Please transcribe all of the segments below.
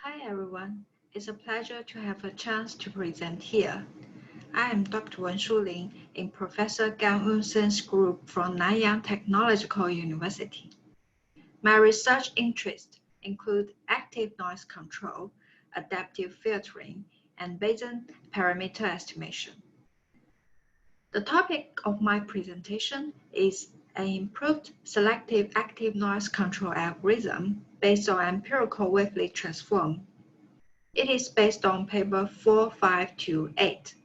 Hi everyone, it's a pleasure to have a chance to present here. I am Dr. Shulin in Professor Gang Unsen's group from Nanyang Technological University. My research interests include active noise control, adaptive filtering, and Bayesian parameter estimation. The topic of my presentation is an improved selective active noise control algorithm based on empirical wavelet transform. It is based on paper 4528.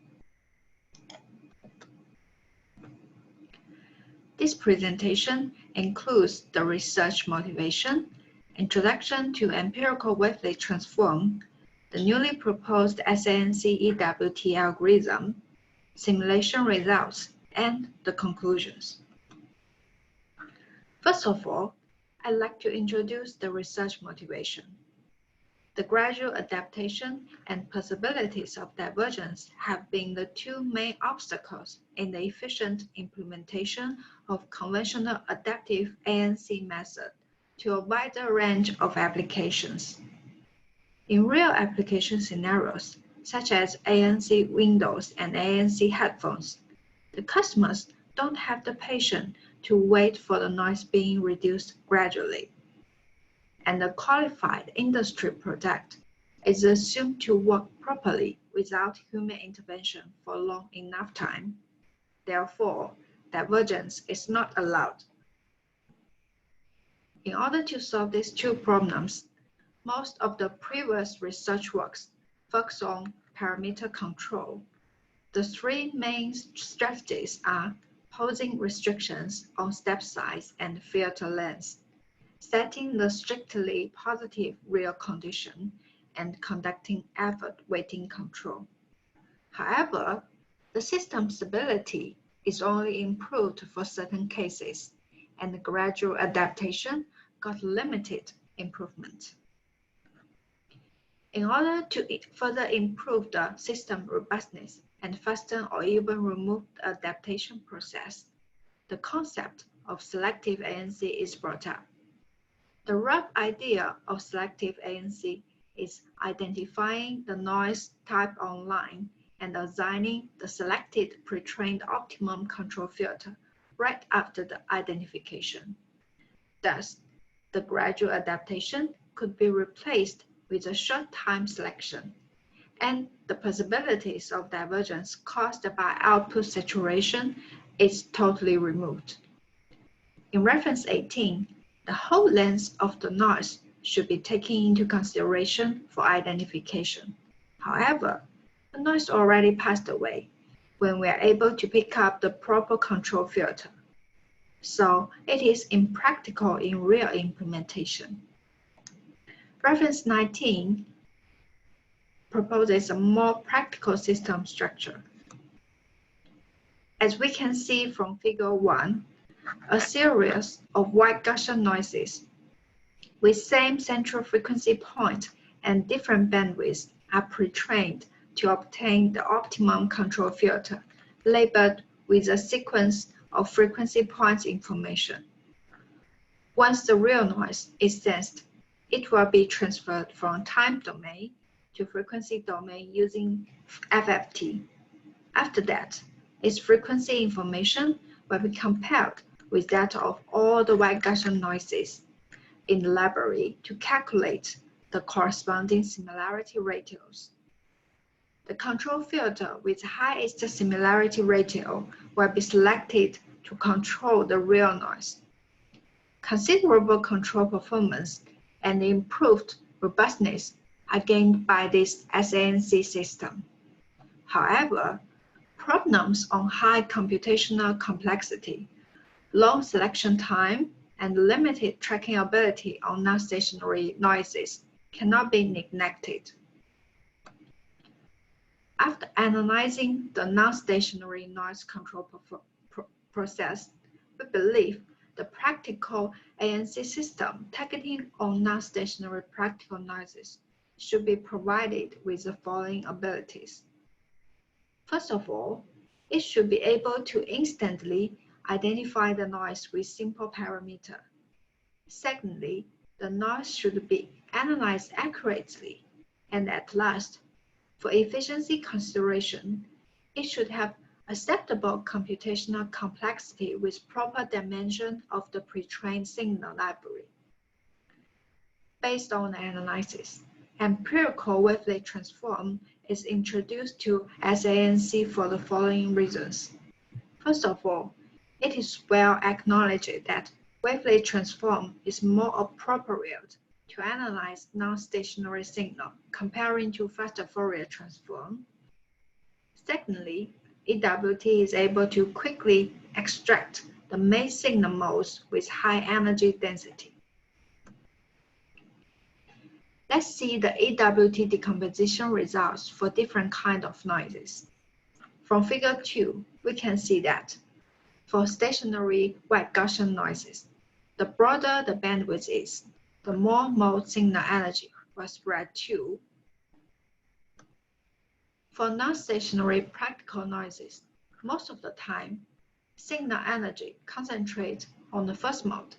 This presentation includes the research motivation, introduction to empirical wavelet transform, the newly proposed ANC EWT algorithm, simulation results, and the conclusions. First of all, I'd like to introduce the research motivation. The gradual adaptation and possibilities of divergence have been the two main obstacles in the efficient implementation of conventional adaptive ANC method to a wider range of applications. In real application scenarios, such as ANC windows and ANC headphones, the customers don't have the patience to wait for the noise being reduced gradually, and the qualified industry product is assumed to work properly without human intervention for long enough time. Therefore, divergence is not allowed. In order to solve these two problems, most of the previous research works focus on parameter control. The three main strategies are posing restrictions on step size and filter length, setting the strictly positive real condition, and conducting effort weighting control. However, the system stability is only improved for certain cases, and the gradual adaptation got limited improvement. In order to further improve the system robustness and fasten or even remove the adaptation process, the concept of selective ANC is brought up. The rough idea of selective ANC is identifying the noise type online and assigning the selected pre-trained optimum control filter right after the identification. Thus, the gradual adaptation could be replaced with a short time selection, and the possibilities of divergence caused by output saturation is totally removed. In reference 18, the whole length of the noise should be taken into consideration for identification. However, the noise already passed away when we are able to pick up the proper control filter. So it is impractical in real implementation. Reference 19 proposes a more practical system structure. As we can see from figure 1, a series of wide Gaussian noises with same central frequency point and different bandwidths are pre-trained to obtain the optimum control filter labeled with a sequence of frequency points information. Once the real noise is sensed, it will be transferred from time domain to frequency domain using FFT. After that, its frequency information will be compared with that of all the wide Gaussian noises in the library to calculate the corresponding similarity ratios. The control filter with the highest similarity ratio will be selected to control the real noise. Considerable control performance and improved robustness are gained by this ANC system. However, problems on high computational complexity, long selection time, and limited tracking ability on non-stationary noises cannot be neglected. After analyzing the non-stationary noise control process, we believe the practical ANC system targeting on non-stationary practical noises should be provided with the following abilities. First of all, it should be able to instantly identify the noise with simple parameter. Secondly, the noise should be analyzed accurately And at last, for efficiency consideration, it should have acceptable computational complexity with proper dimension of the pre-trained signal library. Based on the analysis, empirical wavelet transform is introduced to SANC for the following reasons. First of all, it is well acknowledged that wavelet transform is more appropriate to analyze non-stationary signal comparing to faster Fourier transform. Secondly, EWT is able to quickly extract the main signal modes with high energy density. Let's see the EWT decomposition results for different kinds of noises. From figure 2, we can see that for stationary white Gaussian noises, the broader the bandwidth is, the more mode signal energy will spread to. For non-stationary practical noises, most of the time, signal energy concentrates on the first mode,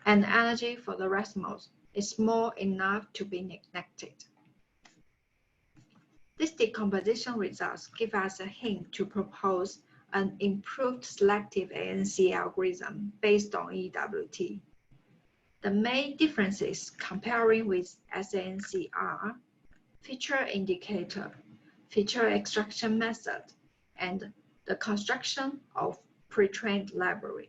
and energy for the rest modes is small enough to be neglected. These decomposition results give us a hint to propose an improved selective ANC algorithm based on EWT. The main differences comparing with SANC are feature indicator, feature extraction method, and the construction of pre-trained library.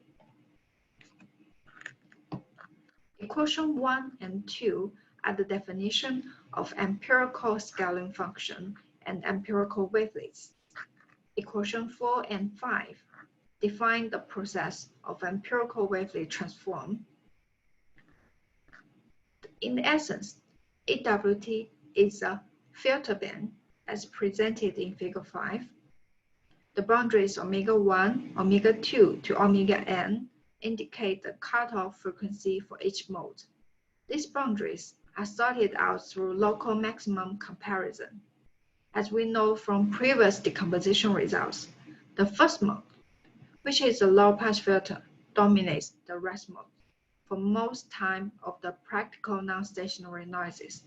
Equation 1 and 2 are the definition of empirical scaling function and empirical wavelets. Equation 4 and 5 define the process of empirical wavelet transform. In essence, EWT is a filter band as presented in figure 5. The boundaries omega 1, omega 2 to omega n indicate the cutoff frequency for each mode. These boundaries are sorted out through local maximum comparison. As we know from previous decomposition results, the first mode, which is a low-pass filter, dominates the rest mode for most time of the practical non-stationary noises,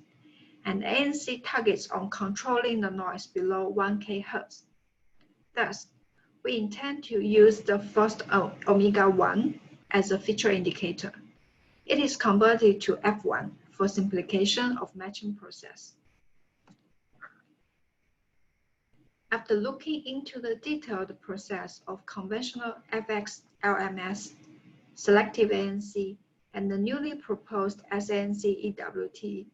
and ANC targets on controlling the noise below 1 kHz. Thus, we intend to use the first omega 1 as a feature indicator. It is converted to F1 for simplification of matching process. After looking into the detailed process of conventional FX LMS, selective ANC, and the newly proposed SANC EWT,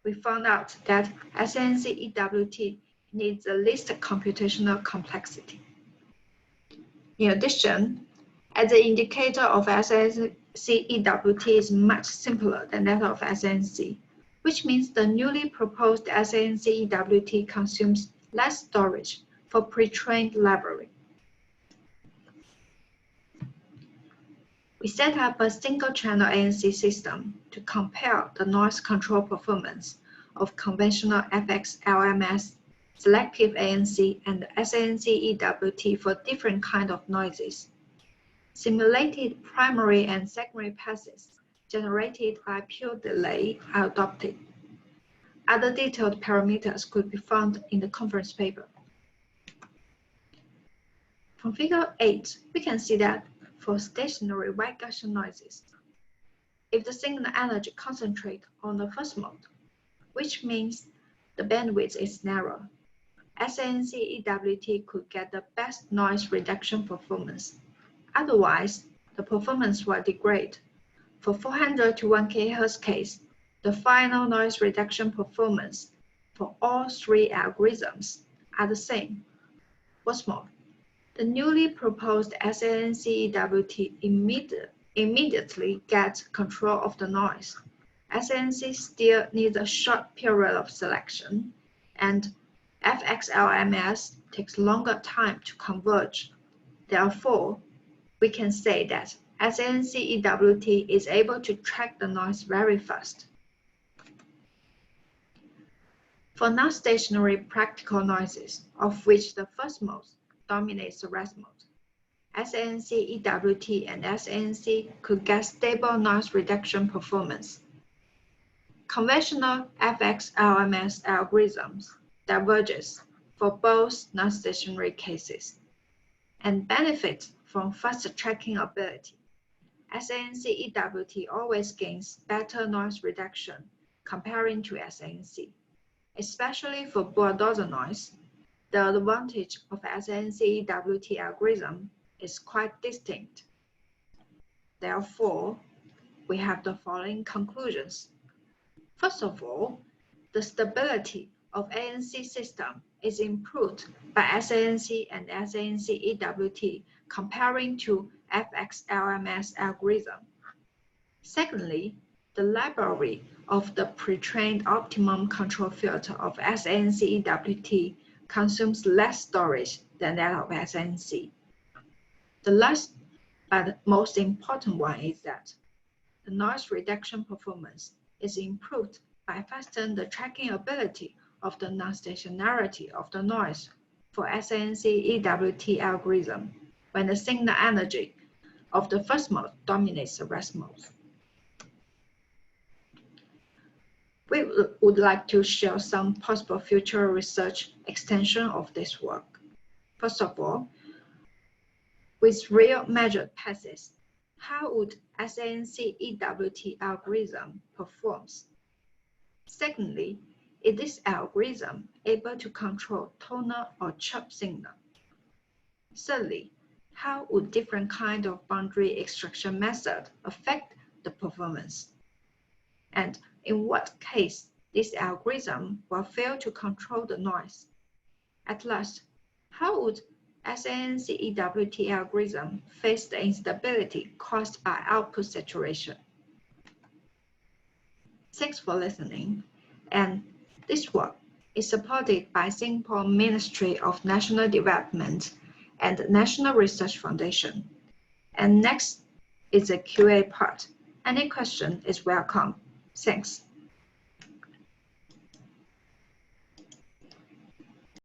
we found out that SANC EWT needs the least computational complexity. In addition, as the indicator of SANC EWT is much simpler than that of SANC, which means the newly proposed SANC EWT consumes less storage for pre-trained library. We set up a single-channel ANC system to compare the noise control performance of conventional FX LMS, selective ANC, and SANC EWT for different kinds of noises. Simulated primary and secondary passes generated by pure delay are adopted. Other detailed parameters could be found in the conference paper. From figure 8, we can see that for stationary white Gaussian noises, if the signal energy concentrates on the first mode, which means the bandwidth is narrow, SANC EWT could get the best noise reduction performance. Otherwise, the performance will degrade. For 400 to 1 kHz case, the final noise reduction performance for all three algorithms are the same. What's more, the newly proposed SANC EWT immediately gets control of the noise. SANC still needs a short period of selection, and FXLMS takes longer time to converge. Therefore, we can say that SANC EWT is able to track the noise very fast. For non-stationary practical noises, of which the first mode dominates the rest mode, SANC EWT and SANC could get stable noise reduction performance. Conventional FX-LMS algorithms diverges for both non-stationary cases and benefits from faster tracking ability. ANC EWT always gains better noise reduction comparing to SANC. Especially for Bordeaux noise, the advantage of SANC EWT algorithm is quite distinct. Therefore, we have the following conclusions. First of all, the stability of ANC system is improved by SANC and SANC EWT comparing to FX-LMS algorithm. Secondly, the library of the pre-trained optimum control filter of SANC EWT consumes less storage than that of SANC. The last but most important one is that the noise reduction performance is improved by fastening the tracking ability of the non-stationarity of the noise for SANC EWT algorithm when the signal energy of the first mode dominates the rest modes. We would like to share some possible future research extension of this work. First of all, with real measured passes, how would SANC EWT algorithm performs? Secondly, is this algorithm able to control tonal or chirp signal? Thirdly, how would different kind of boundary extraction method affect the performance? And in what case this algorithm will fail to control the noise? At last, how would SANC EWT algorithm face the instability caused by output saturation? Thanks for listening. And this work is supported by Singapore Ministry of National Development and National Research Foundation. And next is the QA part. Any question is welcome. Thanks.